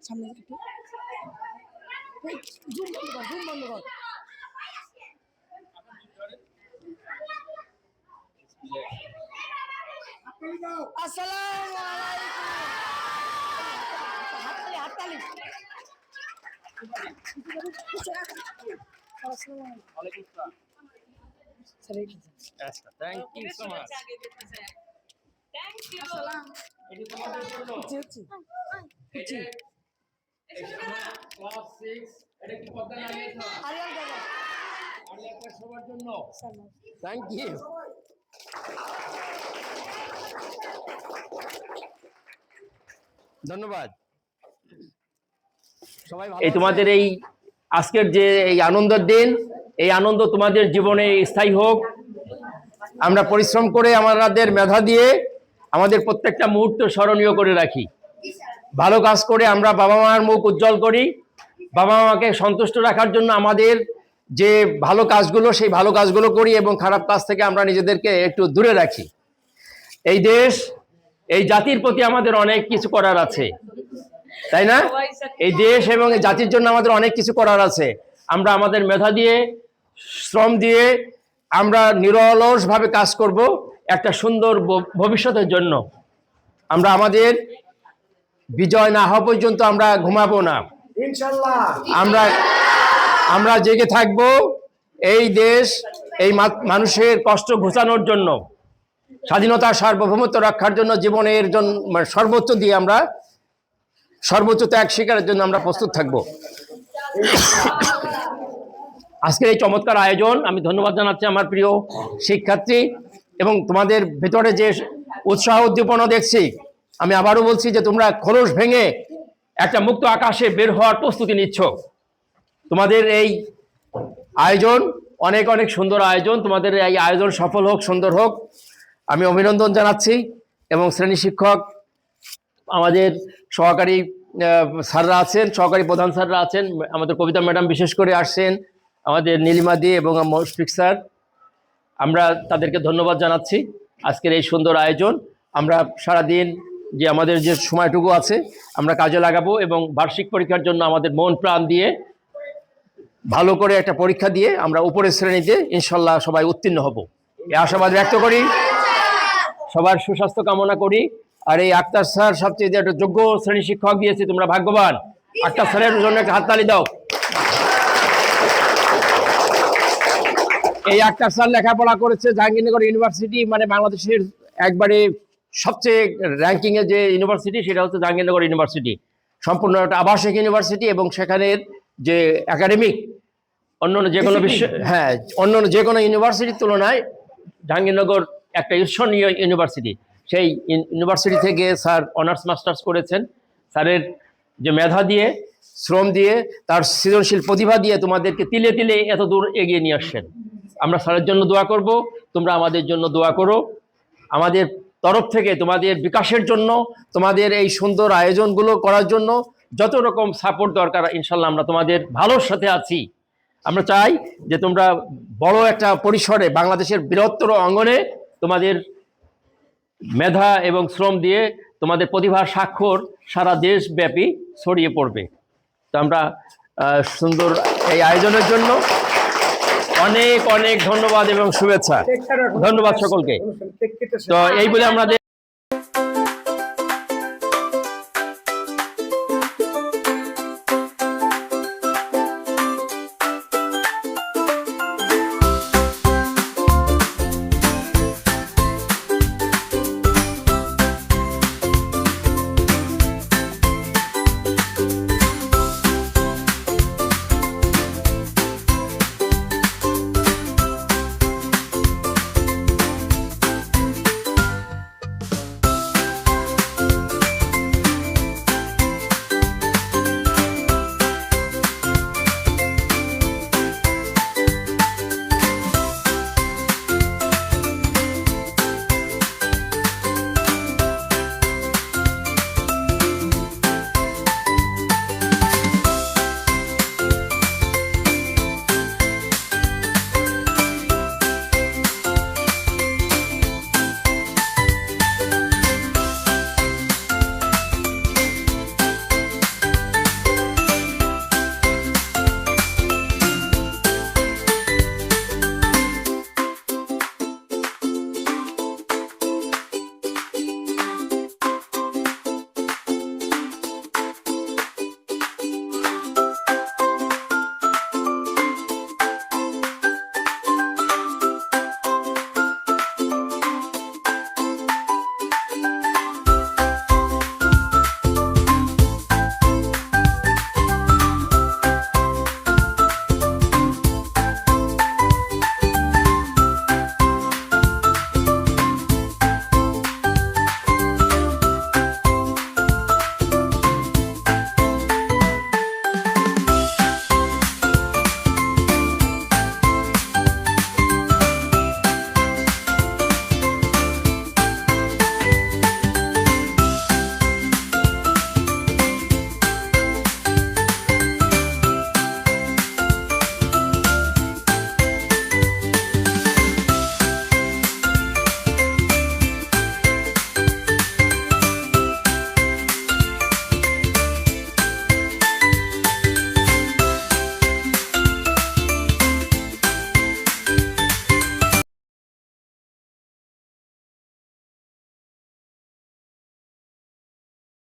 সামনে একটু জুম বন্ধ কর আসসালামু আলাইকুম হাততালি Thank you so much. Thank you. Class 6 এটা কি পদ্মা লাগিয়েছো? আর একটা সবার জন্য। Thank you. ধন্যবাদ। সবাই ভালো এই তোমাদের এই আজকের যে এই আনন্দের দিন, এই আনন্দ তোমাদের জীবনে স্থায়ী হোক। আমরা পরিশ্রম করে আমাদের মেধা দিয়ে আমাদের প্রত্যেকটা মুহূর্ত স্মরণীয় করে রাখি। ভালো কাজ করে আমরা বাবা মার মুখ উজ্জ্বল করি। বাবা মাকে সন্তুষ্ট রাখার জন্য আমাদের যে ভালো কাজগুলো সেই ভালো কাজগুলো করি এবং খারাপ কাজ থেকে আমরা নিজেদেরকে একটু দূরে রাখি। এই দেশ এই জাতির প্রতি আমাদের অনেক কিছু করার আছে, তাই না? এই দেশ এবং এই জাতির জন্য আমাদের অনেক কিছু করার আছে। আমরা আমাদের মেধা দিয়ে শ্রম দিয়ে আমরা নিরলসভাবে কাজ করব একটা সুন্দর ভবিষ্যতের জন্য। আমরা আমাদের বিজয় না হওয়া পর্যন্ত আমরা ঘুমাবো না, ইনশাআল্লাহ। আমরা জেগে থাকব এই দেশ এই মানুষের কষ্ট ঘোচানোর জন্য, স্বাধীনতা সার্বভৌমত্ব রক্ষার জন্য জীবনের জন্য সর্বোচ্চ দিয়ে আমরা সর্বোচ্চ ত্যাগ স্বীকারের জন্য আমরা প্রস্তুত থাকব। আজকের এই চমৎকার আয়োজন আমি ধন্যবাদ জানাচ্ছি আমার প্রিয় শিক্ষার্থী এবং তোমাদের ভেতরে যে উৎসাহ উদ্দীপনা দেখছি। আমি আবারও বলছি যে তোমরা খোলস ভেঙে একটা মুক্ত আকাশে বের হওয়ার প্রস্তুতি নিচ্ছ। তোমাদের এই আয়োজন অনেক অনেক সুন্দর আয়োজন। তোমাদের এই আয়োজন সফল হোক, সুন্দর হোক, আমি অভিনন্দন জানাচ্ছি। এবং শ্রেণী শিক্ষক আমাদের সহকারী স্যাররা আছেন, সহকারী প্রধান স্যাররা আছেন, আমাদের কবিতা ম্যাডাম বিশেষ করে আসছেন, আমাদের নীলিমা দি এবং মৌশফিক স্যার, আমরা তাদেরকে ধন্যবাদ জানাচ্ছি। আজকের এই সুন্দর আয়োজন আমরা সারাদিন যে আমাদের যে সময়টুকু আছে আমরা কাজে লাগাবো এবং বার্ষিক পরীক্ষার জন্য আমাদের মন প্রাণ দিয়ে ভালো করে একটা পরীক্ষা দিয়ে আমরা উপরের শ্রেণীতে ইনশাল্লাহ সবাই উত্তীর্ণ হব, এই আশাবাদ ব্যক্ত করি। সবার সুস্বাস্থ্য কামনা করি। আর এই আক্তার স্যার সবচেয়ে একটা যোগ্য শ্রেণী শিক্ষক দিয়েছে, তোমরা ভাগ্যবান। আক্তার স্যারের জন্য একটা হাততালি দাও। এই আক্তার স্যার লেখাপড়া করেছে জাহাঙ্গীরনগর ইউনিভার্সিটি, মানে বাংলাদেশের একবারে সবচেয়ে র্যাঙ্কিংয়ে যে ইউনিভার্সিটি সেটা হচ্ছে জাহাঙ্গীরনগর ইউনিভার্সিটি। সম্পূর্ণ একটা আবাসিক ইউনিভার্সিটি এবং সেখানের যে একাডেমিক অন্যান্য যে কোনো অন্যান্য যে কোনো ইউনিভার্সিটির তুলনায় জাহাঙ্গীরনগর একটা ঈর্ষণীয় ইউনিভার্সিটি। সেই ইউনিভার্সিটি থেকে স্যার অনার্স মাস্টার্স করেছেন। স্যারের যে মেধা দিয়ে, শ্রম দিয়ে, তার সৃজনশীল প্রতিভা দিয়ে তোমাদেরকে তিলে তিলে এত দূর এগিয়ে নিয়ে আসছেন। আমরা স্যারের জন্য দোয়া করব, তোমরা আমাদের জন্য দোয়া করো। আমাদের তরফ থেকে তোমাদের বিকাশের জন্য, তোমাদের এই সুন্দর আয়োজনগুলো করার জন্য যত রকম সাপোর্ট দরকার ইনশাল্লাহ আমরা তোমাদের ভালোর সাথে আছি। আমরা চাই যে তোমরা বড় একটা পরিসরে বাংলাদেশের বৃহত্তর অঙ্গনে তোমাদের মেধা এবং শ্রম দিয়ে তোমাদের প্রতিভার স্বাক্ষর সারা দেশব্যাপী ছড়িয়ে পড়বে। তো আমরা সুন্দর এই আয়োজনের জন্য অনেক অনেক ধন্যবাদ এবং শুভেচ্ছা। ধন্যবাদ সকলকে। তো এই বলে আমাদের